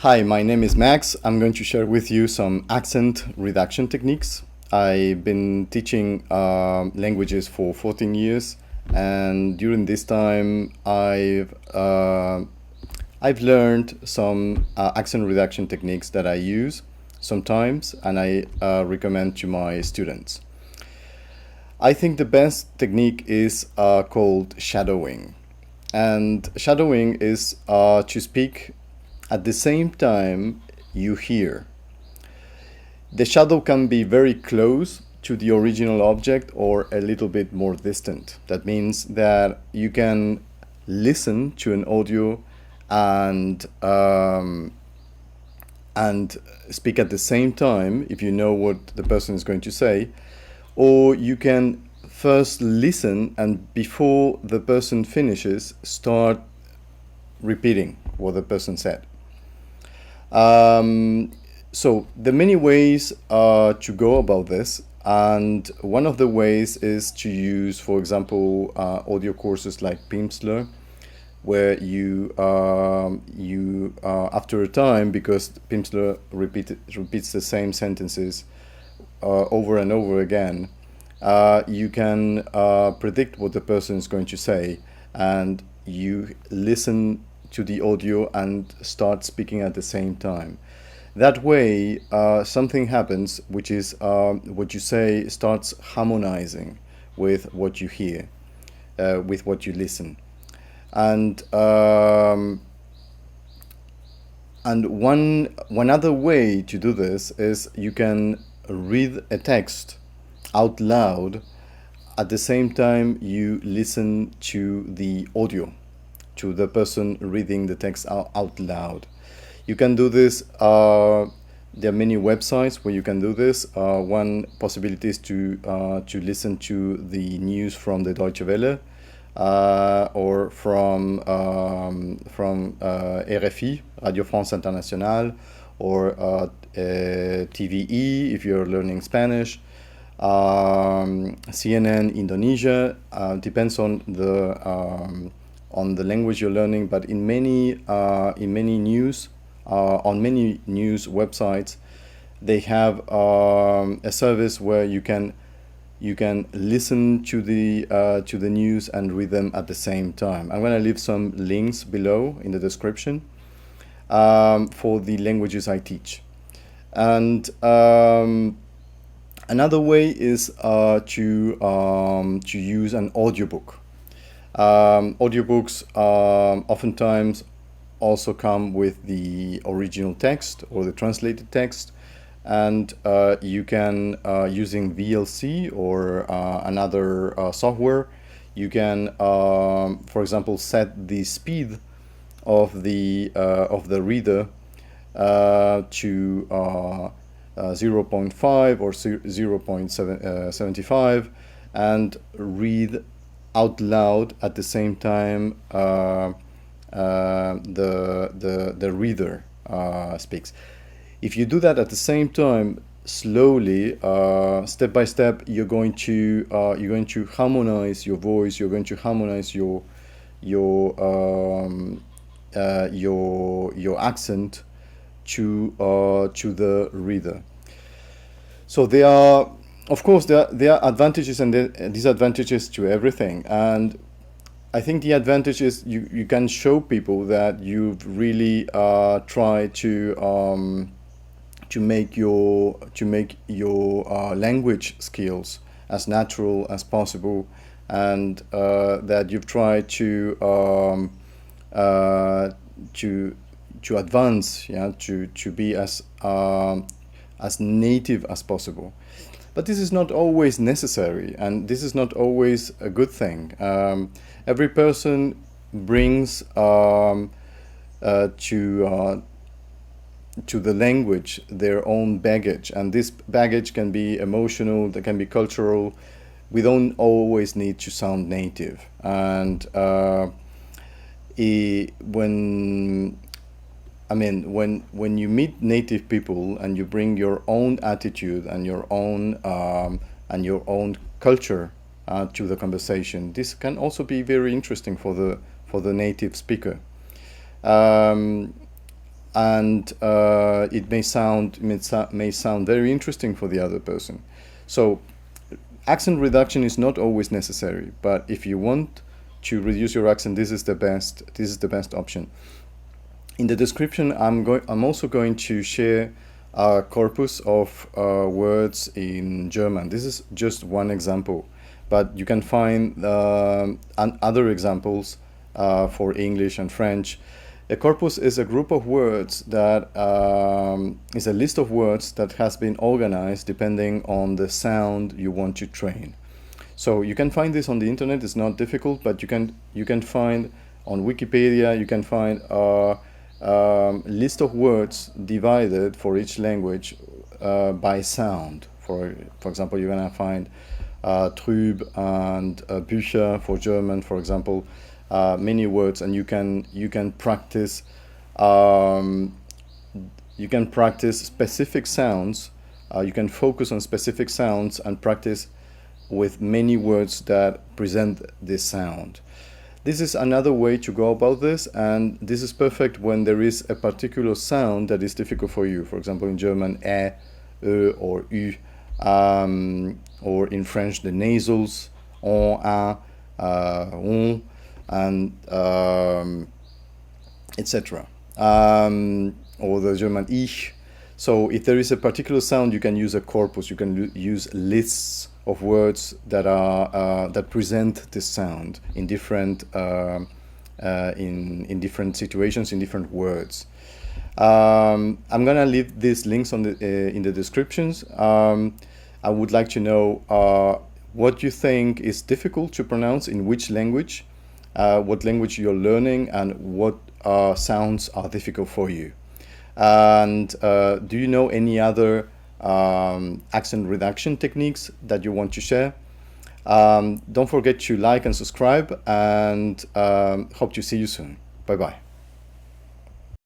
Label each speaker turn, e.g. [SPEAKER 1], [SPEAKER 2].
[SPEAKER 1] Hi, my name is Max. I'm going to share with you some accent reduction techniques. I've been teaching languages for 14 years, and during this time, I've learned some accent reduction techniques that I use sometimes, and I recommend to my students. I think the best technique is called shadowing, and shadowing is to speak at the same time you hear. The shadow can be very close to the original object or a little bit more distant. That means that you can listen to an audio and speak at the same time if you know what the person is going to say, or you can first listen and before the person finishes start repeating what the person said. So there are many ways to go about this, and one of the ways is to use, for example, audio courses like Pimsleur, where you after a time, because Pimsleur repeats the same sentences over and over again, you can predict what the person is going to say, and you listen to the audio and start speaking at the same time. That way, something happens, which is what you say starts harmonizing with what you hear, with what you listen. And one other way to do this is you can read a text out loud at the same time you listen to the audio, to the person reading the text out loud. You can do this. There are many websites where you can do this. One possibility is to listen to the news from the Deutsche Welle or from RFI, Radio France Internationale, or TVE if you're learning Spanish. CNN Indonesia, depends on the language you're learning, but in many news on many news websites, they have a service where you can listen to the news and read them at the same time. I'm going to leave some links below in the description for the languages I teach. And another way is to use an audiobook. Audiobooks oftentimes also come with the original text or the translated text, and you can, using VLC or another software, you can, for example, set the speed of the reader to 0.5 or 0.75 and read out loud at the same time the reader speaks. If you do that at the same time, slowly, step by step, you're going to harmonize your voice. You're going to harmonize your accent to the reader. So there are advantages and disadvantages to everything, and I think the advantage is you can show people that you've really tried to make your language skills as natural as possible, and that you've tried to advance, to be as native as possible. But this is not always necessary, and this is not always a good thing. Every person brings to the language their own baggage, and this baggage can be emotional, that can be cultural. We don't always need to sound native, and when you meet native people and you bring your own attitude and your own culture to the conversation, this can also be very interesting for the native speaker. and it may sound very interesting for the other person. So accent reduction is not always necessary, but if you want to reduce your accent, this is the best option. In the description, I'm also going to share a corpus of words in German. This is just one example, but you can find other examples for English and French. A corpus is a group of words that is a list of words that has been organized depending on the sound you want to train. So you can find this on the internet. It's not difficult, but you can find on Wikipedia. You can find a list of words divided for each language by sound. For example, you're gonna find trüb and Bücher for German, for example. Many words, and you can practice specific sounds. You can focus on specific sounds and practice with many words that present this sound. This is another way to go about this, and this is perfect when there is a particular sound that is difficult for you. For example, in German, or ü, or in French, the nasals, on, on, and etc. Or the German ich. So if there is a particular sound, you can use a corpus. You can use lists of words that are that present this sound in different in different situations, in different words. I'm gonna leave these links on in the descriptions. I would like to know what you think is difficult to pronounce in which language, what language you're learning, and what sounds are difficult for you. And do you know any other accent reduction techniques that you want to share? Don't forget to like and subscribe, and hope to see you soon. Bye bye.